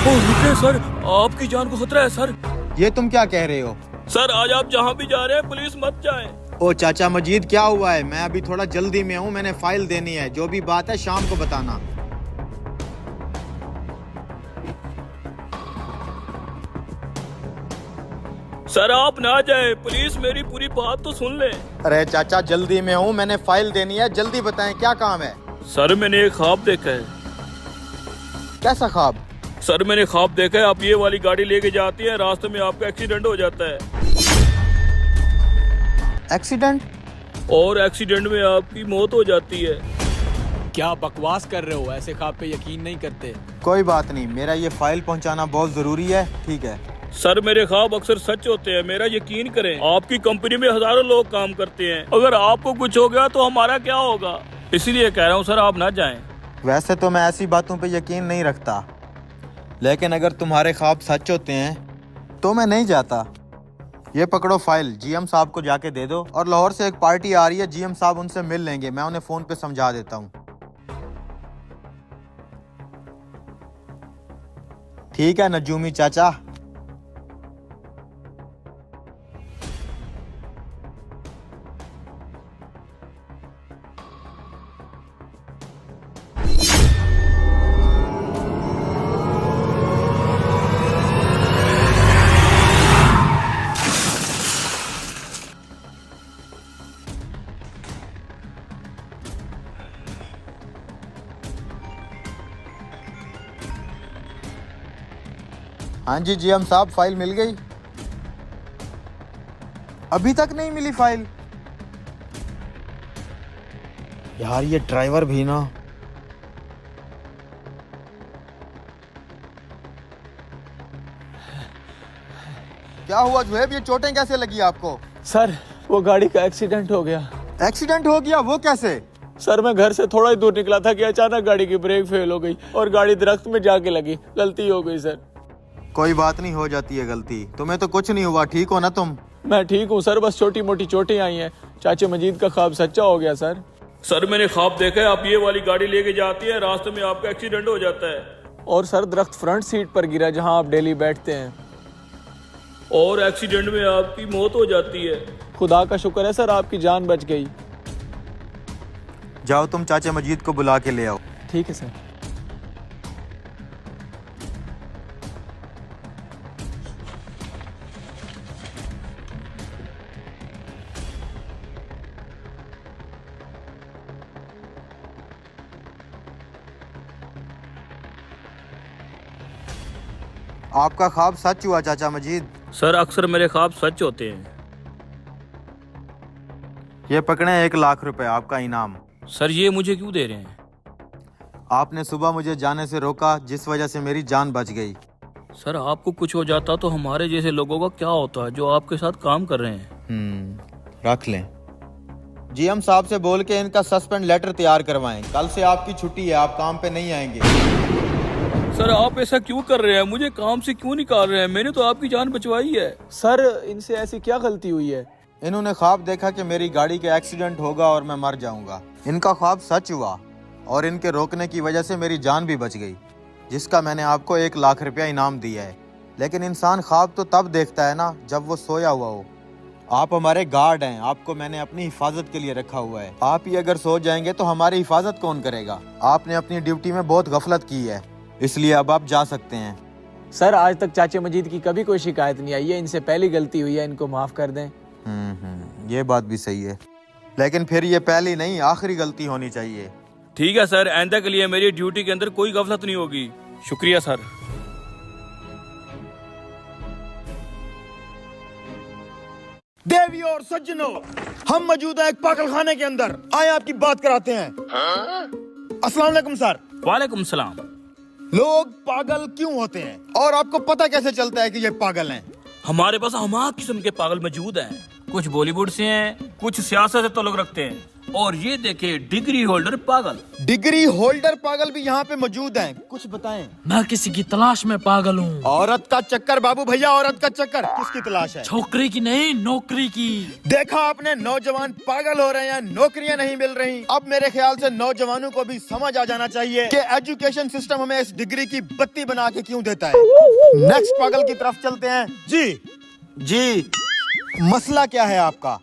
रुकिए सर, आपकी जान को खतरा है सर। ये तुम क्या कह रहे हो? सर आज आप जहाँ भी जा रहे हैं पुलिस मत जाए। ओ चाचा मजीद, क्या हुआ है? मैं अभी थोड़ा जल्दी में हूँ, मैंने फाइल देनी है। जो भी बात है शाम को बताना। सर आप ना जाए, पुलिस मेरी पूरी बात तो सुन ले। अरे चाचा जल्दी में हूँ, मैंने फाइल देनी है, जल्दी बताएं क्या काम है। सर मैंने एक ख्वाब देखा है। कैसा ख्वाब? सर मैंने ख्वाब देखा है, आप ये वाली गाड़ी लेके जाती हैं, रास्ते में आपका एक्सीडेंट हो जाता है। एक्सीडेंट? और एक्सीडेंट में आपकी मौत हो जाती है। क्या बकवास कर रहे हो? ऐसे ख्वाब पे यकीन नहीं करते। कोई बात नहीं, मेरा ये फाइल पहुँचाना बहुत जरूरी है। ठीक है सर मेरे ख्वाब अक्सर सच होते हैं, मेरा यकीन करें। आपकी कंपनी में हजारों लोग काम करते हैं, अगर आपको कुछ हो गया तो हमारा क्या होगा? इसीलिए कह रहा हूँ सर आप ना जाएं। वैसे तो मैं ऐसी बातों पे यकीन नहीं रखता, लेकिन अगर तुम्हारे ख्वाब सच होते हैं तो मैं नहीं जाता। ये पकड़ो फाइल, जीएम साहब को जाके दे दो। और लाहौर से एक पार्टी आ रही है, जीएम साहब उनसे मिल लेंगे, मैं उन्हें फोन पे समझा देता हूँ। ठीक है नजूमी चाचा। हाँ जी जीएम साहब, फाइल मिल गई? अभी तक नहीं मिली फाइल? यार ये ड्राइवर भी ना। क्या हुआ जुहेब, ये चोटें कैसे लगी आपको? सर वो गाड़ी का एक्सीडेंट हो गया। एक्सीडेंट हो गया? वो कैसे? सर मैं घर से थोड़ा ही दूर निकला था कि अचानक गाड़ी की ब्रेक फेल हो गई और गाड़ी दरख्त में जाके लगी। गलती हो गई सर। कोई बात नहीं, हो जाती है गलती। तुम्हें तो कुछ नहीं हुआ, ठीक हो ना तुम? मैं ठीक हूँ सर, बस छोटी मोटी चोटें आई हैं। चाचे मजीद का ख्वाब सच्चा हो गया सर। सर मैंने ख्वाब देखा है, आप ये वाली गाड़ी लेके जाती है, रास्ते में आपका एक्सीडेंट हो जाता है। और सर दरख्त फ्रंट सीट पर गिरा जहाँ आप डेली बैठते हैं। और एक्सीडेंट में आपकी मौत हो जाती है। खुदा का शुक्र है सर, आपकी जान बच गई। जाओ तुम चाचा मजीद को बुला के ले आओ। ठीक है सर। आपका ख्वाब सच हुआ चाचा मजीद। सर अक्सर मेरे ख्वाब सच होते हैं। ये पकड़े 1 लाख रुपए आपका इनाम। सर ये मुझे क्यों दे रहे हैं? आपने सुबह मुझे जाने से रोका, जिस वजह से मेरी जान बच गई। सर आपको कुछ हो जाता तो हमारे जैसे लोगों का क्या होता है जो आपके साथ काम कर रहे हैं? रख लें। जीएम साहब से बोल के इनका सस्पेंड लेटर तैयार करवाएं। कल से आपकी छुट्टी है, आप काम पे नहीं आएंगे। सर आप ऐसा क्यों कर रहे हैं? मुझे काम से क्यों निकाल रहे हैं? मैंने तो आपकी जान बचवाई है। सर इनसे ऐसी क्या गलती हुई है? इन्होंने ख्वाब देखा कि मेरी गाड़ी का एक्सीडेंट होगा और मैं मर जाऊंगा। इनका ख्वाब सच हुआ और इनके रोकने की वजह से मेरी जान भी बच गई, जिसका मैंने आपको 1 लाख रुपया इनाम दिया है। लेकिन इंसान ख्वाब तो तब देखता है ना जब वो सोया हुआ हो। आप हमारे गार्ड हैं, आपको मैंने अपनी हिफाजत के लिए रखा हुआ है। आप ही अगर सो जाएंगे तो हमारी हिफाजत कौन करेगा? आपने अपनी ड्यूटी में बहुत गफलत की है, इसलिए अब आप जा सकते हैं। सर आज तक चाचे मजीद की कभी कोई शिकायत नहीं आई है, इनसे पहली गलती हुई है, इनको माफ कर दें। ये बात भी सही है, लेकिन फिर ये पहली नहीं आखिरी गलती होनी चाहिए। ठीक है सर, आइंदा के लिए मेरी ड्यूटी के अंदर कोई गफलत नहीं होगी। शुक्रिया सर। देवी और सज्जनों, हम मौजूद हैं एक पागल खाने के अंदर। आए आपकी बात कराते हैं। अस्सलाम वालेकुम सर। वालेकुम सलाम। लोग पागल क्यों होते हैं और आपको पता कैसे चलता है कि ये पागल हैं? हमारे पास हमार किस्म के पागल मौजूद हैं। कुछ बॉलीवुड से हैं, कुछ सियासत से ताल्लुक रखते हैं। और ये देखे डिग्री होल्डर पागल। डिग्री होल्डर पागल भी यहाँ पे मौजूद हैं। कुछ बताएं। मैं किसी की तलाश में पागल हूँ। औरत का चक्कर बाबू भैया, औरत का चक्कर। किसकी तलाश है? छोकरी की नहीं, नौकरी की। देखा आपने, नौजवान पागल हो रहे हैं, नौकरियां नहीं मिल रही। अब मेरे ख्याल से नौजवानों को भी समझ आ जाना चाहिए कि एजुकेशन सिस्टम हमें इस डिग्री की बत्ती बना के क्यों देता है। नेक्स्ट पागल की तरफ चलते हैं। जी मसला क्या है आपका?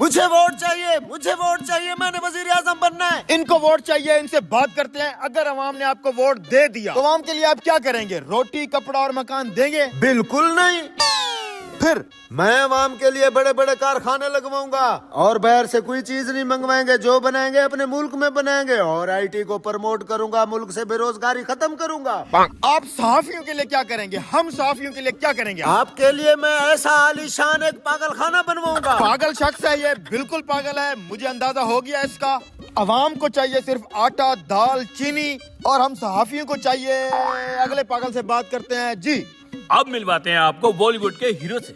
मुझे वोट चाहिए, मुझे वोट चाहिए, मैंने वजीर आजम बनना है। इनको वोट चाहिए, इनसे बात करते हैं। अगर अवाम ने आपको वोट दे दिया तो अवाम के लिए आप क्या करेंगे? रोटी, कपड़ा और मकान देंगे? बिल्कुल नहीं। फिर मैं अवाम के लिए बड़े बड़े कारखाने लगवाऊंगा और बाहर से कोई चीज नहीं मंगवाएंगे। जो बनाएंगे अपने मुल्क में बनाएंगे। और आईटी को प्रमोट करूंगा, मुल्क से बेरोजगारी खत्म करूंगा। आप सहाफियों के लिए क्या करेंगे? हम सहाफियों के लिए क्या करेंगे? आपके लिए मैं ऐसा आलीशान एक पागल खाना बनवाऊंगा। पागल शख्स है ये, बिल्कुल पागल है, मुझे अंदाजा हो गया इसका। अवाम को चाहिए सिर्फ आटा, दाल, चीनी, और हम सहाफियों को चाहिए। अगले पागल से बात करते हैं। जी अब मिलवाते हैं आपको बॉलीवुड के हीरो से।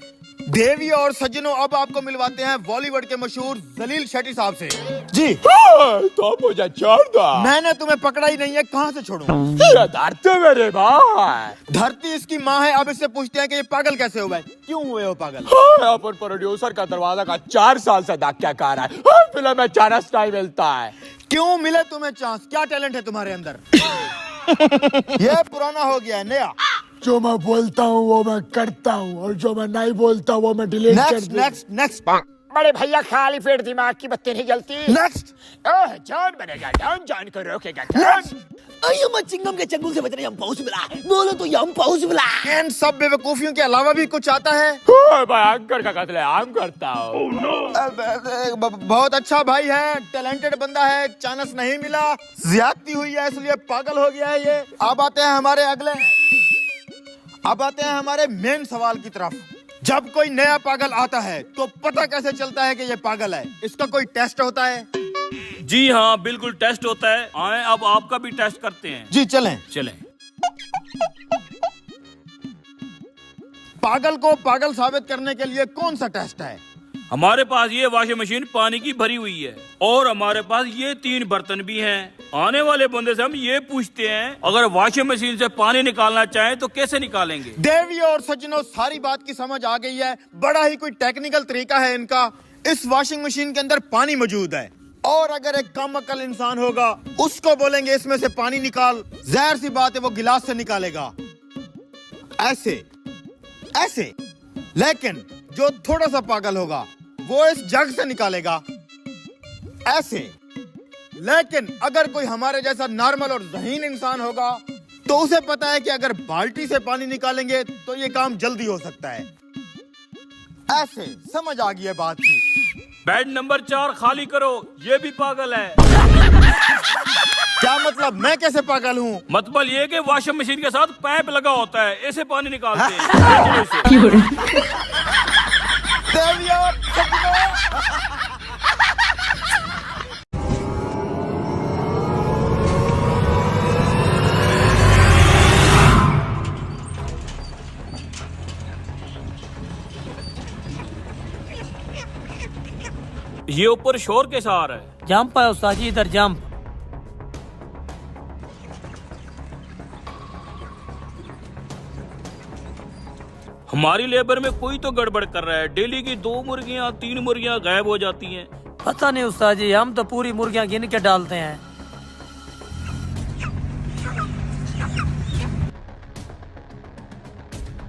देवी और सज्जनों, अब आपको मिलवाते हैं बॉलीवुड के मशहूर जलील शेट्टी साहब से। जी तो मुझे छोड़ दो। मैंने तुम्हें पकड़ा ही नहीं है, कहाँ से छोड़ूं? धरती मेरे भाई। धरती इसकी माँ है। अब इससे पूछते हैं कि ये पागल कैसे हुआ है, क्यों हुए हो पागल? अपन प्रोड्यूसर का दरवाजा का 4 साल से धक्का खा रहा है। फिल्म में चांस नहीं मिलता है। क्यों मिले तुम्हें चांस? क्या टैलेंट है तुम्हारे अंदर? ये पुराना हो गया है, नया। जो मैं बोलता हूँ वो मैं करता हूँ, और जो मैं नहीं बोलता वो मैं डिलीट कर नेक्स्ट दूँ। नेक्स्ट नेक्स्ट बड़े भैया खाली पेट दिमाग की बत्ती नहीं जलती। नेक्स्ट ओह, जान बनेगा, जान को रोकेगा। चिंगम के चंगुल से बच रहे, हम पॉसिबल बोलो तो हम पॉसिबल। इन सब बेवकूफियों के अलावा भी कुछ आता है? भयंकर का कत्ले आम करता हूँ। बहुत अच्छा भाई है, टैलेंटेड बंदा है, चांस नहीं मिला, ज्यादती हुई है इसलिए पागल हो गया है ये। अब आते हैं हमारे मेन सवाल की तरफ। जब कोई नया पागल आता है तो पता कैसे चलता है कि ये पागल है? इसका कोई टेस्ट होता है? जी हाँ, बिल्कुल टेस्ट होता है। आए अब आपका भी टेस्ट करते हैं। जी चलें। पागल को पागल साबित करने के लिए कौन सा टेस्ट है? हमारे पास ये वॉशिंग मशीन पानी की भरी हुई है और हमारे पास ये 3 बर्तन भी हैं। आने वाले बंदे से हम ये पूछते हैं, अगर वॉशिंग मशीन से पानी निकालना चाहें तो कैसे निकालेंगे? देवी और सज्जनों, सारी बात की समझ आ गई है। बड़ा ही कोई टेक्निकल तरीका है इनका। इस वॉशिंग मशीन के अंदर पानी मौजूद है और अगर एक कम अकल इंसान होगा, उसको बोलेंगे इसमें से पानी निकाल, जाहिर सी बात है वो गिलास से निकालेगा, ऐसे ऐसे। लेकिन जो थोड़ा सा पागल होगा वो इस जग से निकालेगा, ऐसे। लेकिन अगर कोई हमारे जैसा नॉर्मल और ज़हीन इंसान होगा तो उसे पता है कि अगर बाल्टी से पानी निकालेंगे तो ये काम जल्दी हो सकता है, ऐसे। समझ आ गई है बात की। बेड नंबर 4 खाली करो, ये भी पागल है। क्या मतलब? मैं कैसे पागल हूँ? मतलब ये कि वॉशिंग मशीन के साथ पाइप लगा होता है, ऐसे पानी निकालते हैं। देवियों, सज्जनों, ये ऊपर शोर कैसा आ रहा है? जंप है उस्ताद जी, इधर जंप। हमारी लेबर में कोई तो गड़बड़ कर रहा है। डेली की 2 मुर्गियां 3 मुर्गियां गायब हो जाती हैं। पता नहीं उस्ताद जी, हम तो पूरी मुर्गियां गिन के डालते हैं।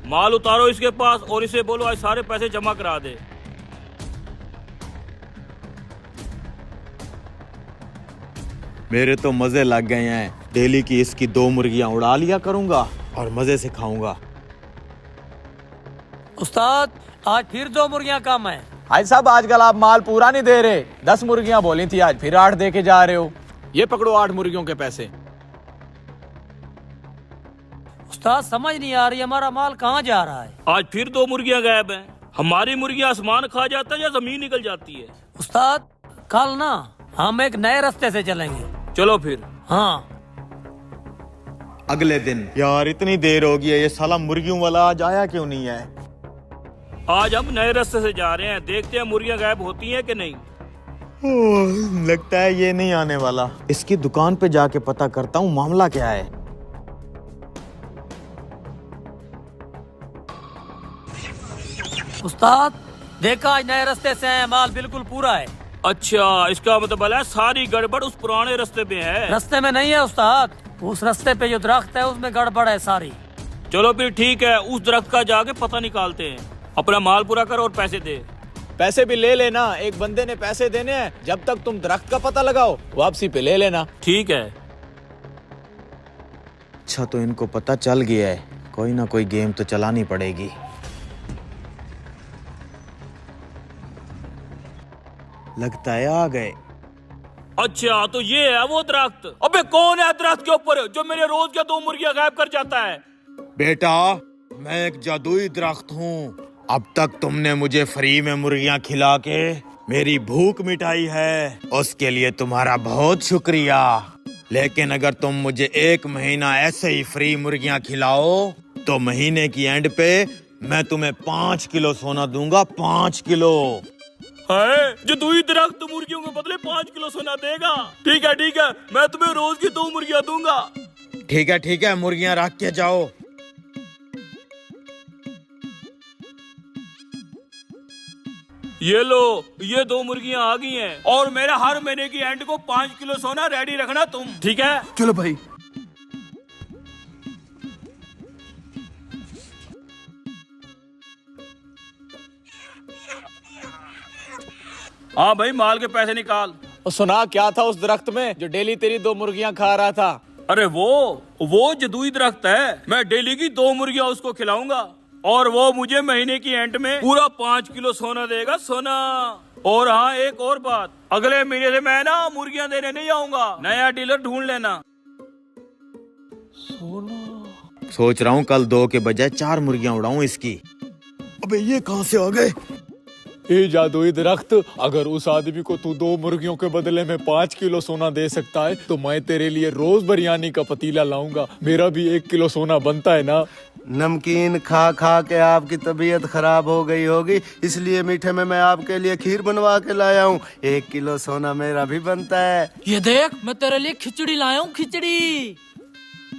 माल उतारो इसके पास और इसे बोलो आज सारे पैसे जमा करा दे। मेरे तो मजे लग गए हैं। डेली की इसकी 2 मुर्गियां उड़ा लिया करूंगा और मजे से खाऊंगा। उस्ताद आज फिर 2 मुर्गियां कम है। भाई साहब, आजकल आप माल पूरा नहीं दे रहे। 10 मुर्गियां बोली थी, आज फिर 8 दे के जा रहे हो। ये पकड़ो 8 मुर्गियों के पैसे। उस्ताद समझ नहीं आ रही हमारा माल कहाँ जा रहा है। आज फिर 2 मुर्गियां गायब हैं। हमारी मुर्गियां आसमान खा जाता है या जमीन निकल जाती है? उस्ताद कल ना हम एक नए रास्ते से चलेंगे। चलो फिर। हाँ। अगले दिन, यार इतनी देर हो गई है, ये साला मुर्गियों वाला आज आया क्यों नहीं है? आज हम नए रास्ते से जा रहे हैं, देखते हैं मुर्गियां गायब होती हैं कि नहीं। लगता है ये नहीं आने वाला। इसकी दुकान पे जाके पता करता हूँ मामला क्या है। उस्ताद देखा, आज नए रास्ते से हैं, माल बिल्कुल पूरा है। अच्छा, इसका मतलब है सारी गड़बड़ उस पुराने रास्ते पे है। रास्ते में नहीं है उस्ताद, उस रास्ते पे जो दरख्त है उसमें गड़बड़ है सारी। चलो फिर ठीक है, उस दरख्त का जाके पता निकालते हैं। अपना माल पूरा कर और पैसे दे। पैसे भी ले लेना, एक बंदे ने पैसे देने हैं। जब तक तुम दरख्त का पता लगाओ वापसी पे ले लेना। ठीक है। अच्छा, तो इनको पता चल गया है, कोई ना कोई गेम तो चलानी पड़ेगी। लगता है आ गए। अच्छा, तो ये है वो दरख्त। अबे कौन है दरख्त के ऊपर जो मेरे रोज के 2 मुर्गियां गायब कर जाता है? बेटा, मैं एक जादुई दरख्त हूँ। अब तक तुमने मुझे फ्री में मुर्गियाँ खिला के मेरी भूख मिटाई है, उसके लिए तुम्हारा बहुत शुक्रिया। लेकिन अगर तुम मुझे 1 महीना ऐसे ही फ्री मुर्गियाँ खिलाओ तो महीने की एंड पे मैं तुम्हें 5 किलो सोना दूंगा। 5 किलो। है जो दुई दरख्त मुर्गियों के बदले 5 किलो सोना देगा? ठीक है, मैं तुम्हें रोज की 2 मुर्गियां दूंगा। ठीक है, मुर्गियाँ रख के जाओ। ये लो, ये 2 मुर्गियां आ गई हैं और मेरा हर महीने की एंड को 5 किलो सोना रेडी रखना तुम, ठीक है? चलो भाई। हाँ भाई, माल के पैसे निकाल। और सुना क्या था उस दरख्त में जो डेली तेरी 2 मुर्गियां खा रहा था? अरे वो जदुई दरख्त है। मैं डेली की 2 मुर्गियां उसको खिलाऊंगा और वो मुझे महीने की एंड में पूरा 5 किलो सोना देगा, सोना। और हाँ, एक और बात, अगले महीने से मैं ना मुर्गियां देने नहीं आऊंगा, नया डीलर ढूंढ लेना। सोच रहा हूँ कल 2 के बजाय 4 मुर्गियाँ उड़ाऊं इसकी। अबे ये कहाँ से आ गए? ए जादुई दरख्त, अगर उस आदमी को तू 2 मुर्गियों के बदले में 5 किलो सोना दे सकता है तो मैं तेरे लिए रोज बिरयानी का पतीला लाऊंगा। मेरा भी 1 किलो सोना बनता है ना। नमकीन खा खा के आपकी तबीयत खराब हो गई होगी, इसलिए मीठे में मैं आपके लिए खीर बनवा के लाया हूँ। 1 किलो सोना मेरा भी बनता है। ये देख, मैं तेरे लिए खिचड़ी लाया हूँ, खिचड़ी।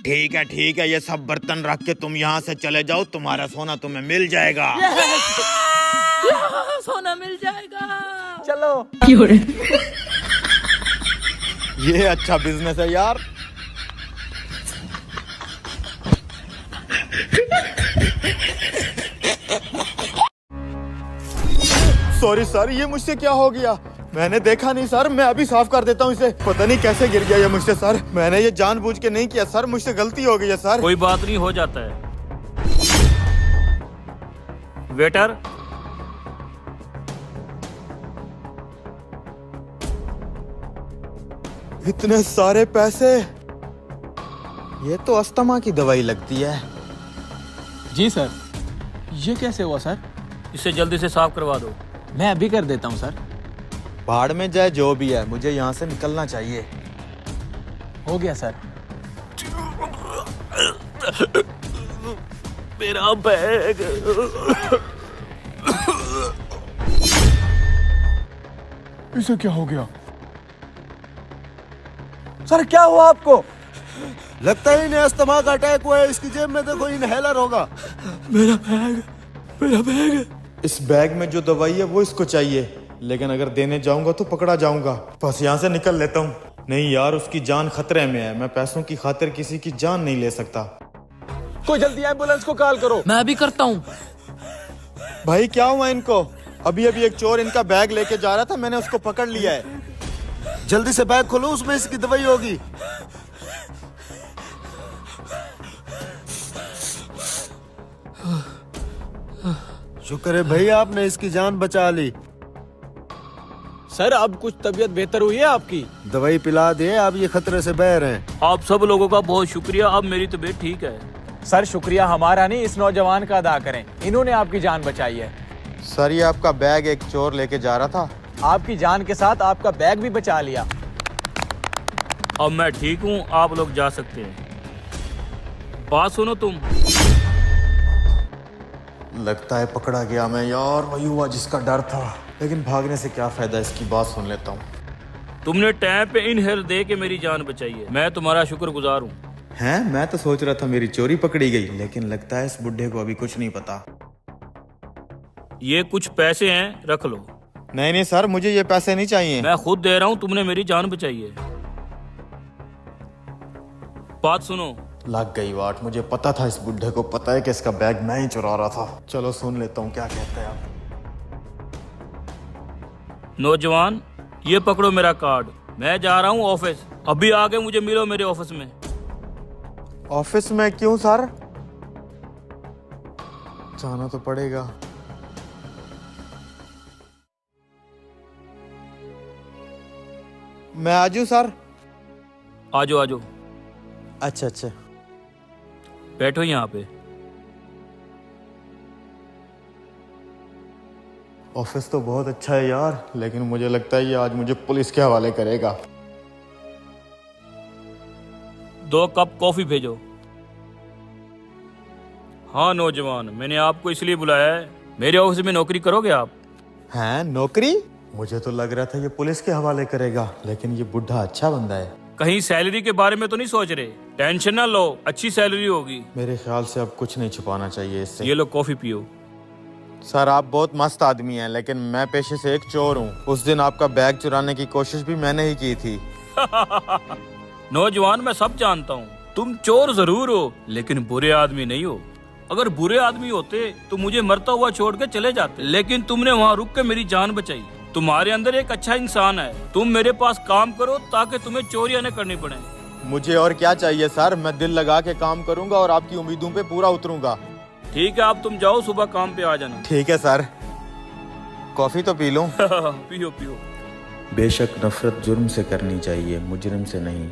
ठीक है, ये सब बर्तन रख के तुम यहाँ से चले जाओ, तुम्हारा सोना तुम्हें मिल जाएगा। सोना मिल जाएगा। चलो। ये अच्छा बिजनेस है यार। सॉरी सर, ये मुझसे क्या हो गया? मैंने देखा नहीं सर, मैं अभी साफ कर देता हूँ इसे। पता नहीं कैसे गिर गया ये मुझसे सर, मैंने ये जानबूझ के नहीं किया सर, मुझसे गलती हो गई है सर। कोई बात नहीं, हो जाता है। वेटर, इतने सारे पैसे, ये तो अस्थमा की दवाई लगती है। जी सर, ये कैसे हुआ सर? इसे जल्दी से साफ करवा दो। मैं अभी कर देता हूँ सर। भाड़ में जाए जो भी है, मुझे यहाँ से निकलना चाहिए। हो गया सर। मेरा बैग। इसे क्या हो गया? सर क्या हुआ आपको? लगता है इन्हें अस्थमा का अटैक हुआ है। इसकी जेब में देखो, इनहेलर होगा। मेरा बैग। इस बैग में जो दवाई है वो इसको चाहिए, लेकिन अगर देने जाऊंगा तो पकड़ा जाऊंगा। बस यहाँ से निकल लेता हूँ। नहीं यार, उसकी जान खतरे में है, मैं पैसों की खातिर किसी की जान नहीं ले सकता। कोई जल्दी एम्बुलेंस को कॉल करो। मैं भी करता हूँ। भाई क्या हुआ इनको? अभी एक चोर इनका बैग लेके जा रहा था, मैंने उसको पकड़ लिया है। जल्दी से बैग खोलो, उसमें इसकी दवाई होगी। शुक्र है भाई, आपने इसकी जान बचा ली। सर अब कुछ तबीयत बेहतर हुई है आपकी? दवाई पिला दिए, अब ये खतरे से बह रहे हैं। आप सब लोगों का बहुत शुक्रिया, अब मेरी तबीयत ठीक है। सर शुक्रिया हमारा नहीं, इस नौजवान का अदा करें, इन्होंने आपकी जान बचाई है। सर ये आपका बैग एक चोर लेके जा रहा था, आपकी जान के साथ आपका बैग भी बचा लिया। अब मैं ठीक हूँ, आप लोग जा सकते हैं। बात सुनो तुम, लगता है पकड़ा गया मैं यार, वही हुआ जिसका डर था। लेकिन भागने से क्या फायदा, इसकी बात सुन लेता हूँ। तुमने टाइम पे इनहेल दे के मेरी जान बचाई है, मैं तुम्हारा शुक्रगुजार हूँ। हैं? मैं तो सोच रहा था मेरी चोरी पकड़ी गई, लेकिन लगता है इस बुढ़े को अभी कुछ नहीं पता। ये कुछ पैसे हैं, रख लो। नहीं नहीं सर, मुझे ये पैसे नहीं चाहिए। मैं खुद दे रहा हूँ, तुमने मेरी जान बचाई है। बात सुनो। लग गई वाट, मुझे पता था इस बुढ़े को पता है कि इसका बैग मैं ही चुरा रहा था। चलो सुन लेता हूँ क्या कहते हैं आप। नौजवान, ये पकड़ो मेरा कार्ड, मैं जा रहा हूँ ऑफिस। अभी आगे मुझे मिलो मेरे ऑफिस में। ऑफिस में क्यों सर? जाना तो पड़ेगा। मैं आजू सर? आजो आजो, अच्छा अच्छा। बैठो यहाँ पे। ऑफिस तो बहुत अच्छा है यार, लेकिन मुझे लगता है ये आज मुझे पुलिस के हवाले करेगा। 2 कप कॉफी भेजो। हाँ नौजवान, मैंने आपको इसलिए बुलाया है, मेरे ऑफिस में नौकरी करोगे आप? हैं? नौकरी? मुझे तो लग रहा था ये पुलिस के हवाले करेगा, लेकिन ये बुढ़ा अच्छा बंदा है। कहीं सैलरी के बारे में तो नहीं सोच रहे? टेंशन ना लो, अच्छी सैलरी होगी। मेरे ख्याल से अब कुछ नहीं छुपाना चाहिए इससे। ये लो कॉफी पियो। सर आप बहुत मस्त आदमी हैं, लेकिन मैं पेशे से एक चोर हूँ। उस दिन आपका बैग चुराने की कोशिश भी मैंने ही की थी। नौजवान, मैं सब जानता हूँ, तुम चोर जरूर हो लेकिन बुरे आदमी नहीं हो। अगर बुरे आदमी होते तो मुझे मरता हुआ छोड़ के चले जाते, लेकिन तुमने वहाँ रुक के मेरी जान बचाई। तुम्हारे अंदर एक अच्छा इंसान है। तुम मेरे पास काम करो ताकि तुम्हें चोरियां न करनी पड़े। मुझे और क्या चाहिए सर, मैं दिल लगा के काम करूंगा और आपकी उम्मीदों पे पूरा उतरूंगा। ठीक है, अब तुम जाओ, सुबह काम पे आ जाना। ठीक है सर। कॉफी तो पी लूं? पियो पियो। बेशक नफरत जुर्म से करनी चाहिए, मुजरिम से नहीं।